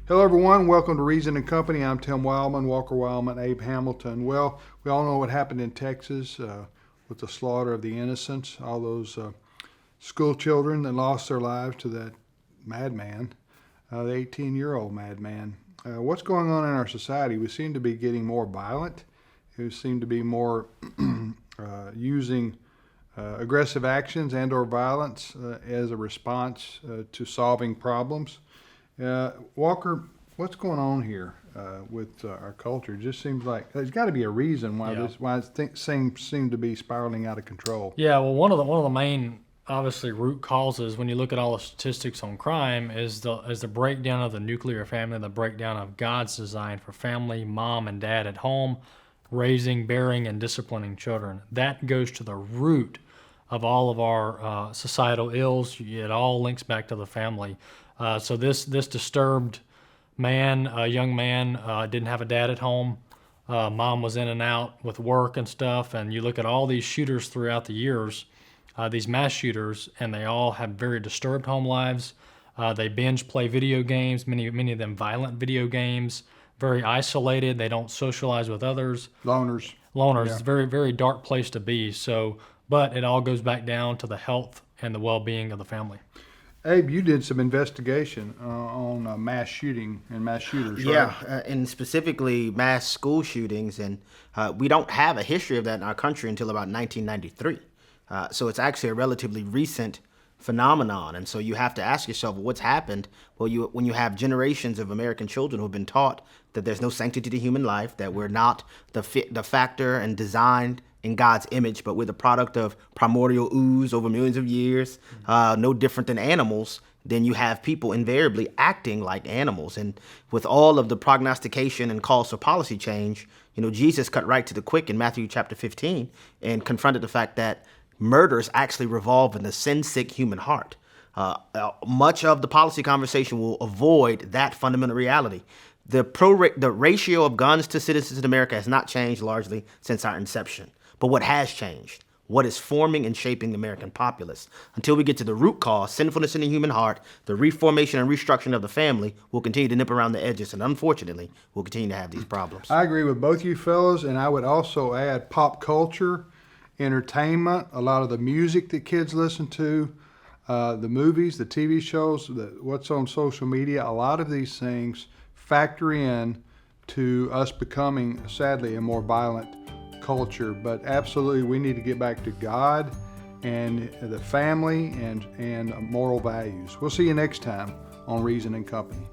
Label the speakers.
Speaker 1: Hello, everyone. Welcome to Reason and Company. I'm Tim Wildman, Walker Wildman, Abe Hamilton. Well, we all know what happened in Texas with the slaughter of the innocents, all those school children that lost their lives to that madman, the 18-year-old madman. What's going on in our society? We seem to be getting more violent. We seem to be more using aggressive actions and or violence as a response to solving problems. Walker, what's going on here with our culture? It just seems like there's got to be a reason why things seem to be spiraling out of control.
Speaker 2: Yeah, well, one of the main obviously root causes when you look at all the statistics on crime is the breakdown of the nuclear family, the breakdown of God's design for family, mom and dad at home, raising, bearing, and disciplining children. That goes to the root of all of our societal ills. It all links back to the family. So this disturbed man, young man, didn't have a dad at home. Mom was in and out with work and stuff. And you look at all these shooters throughout the years, these mass shooters, and they all have very disturbed home lives. They binge play video games, many of them violent video games, very isolated. They don't socialize with others.
Speaker 1: Loners.
Speaker 2: Yeah.
Speaker 1: Yeah.
Speaker 2: It's a very, very dark place to be. So, but it all goes back down to the health and the well-being of the family.
Speaker 1: Abe, you did some investigation on mass shooting and mass shooters, right?
Speaker 3: Yeah, and specifically mass school shootings, and we don't have a history of that in our country until about 1993. So it's actually a relatively recent phenomenon, and so you have to ask yourself, what's happened? Well, when you have generations of American children who have been taught that there's no sanctity to human life, that we're not the factor and designed in God's image, but we're the product of primordial ooze over millions of years, no different than animals, then you have people invariably acting like animals. And with all of the prognostication and calls for policy change, Jesus cut right to the quick in Matthew chapter 15 and confronted the fact that murders actually revolve in the sin-sick human heart. Much of the policy conversation will avoid that fundamental reality. The ratio of guns to citizens in America has not changed largely since our inception. But what has changed? What is forming and shaping the American populace? Until we get to the root cause, sinfulness in the human heart, the reformation and restructuring of the family will continue to nip around the edges, and unfortunately, we'll continue to have these problems.
Speaker 1: I agree with both you fellows, and I would also add pop culture, entertainment, a lot of the music that kids listen to, the movies, the TV shows, what's on social media. A lot of these things factor in to us becoming, sadly, a more violent culture. But absolutely, we need to get back to God and the family and moral values. We'll see you next time on Reason and Company.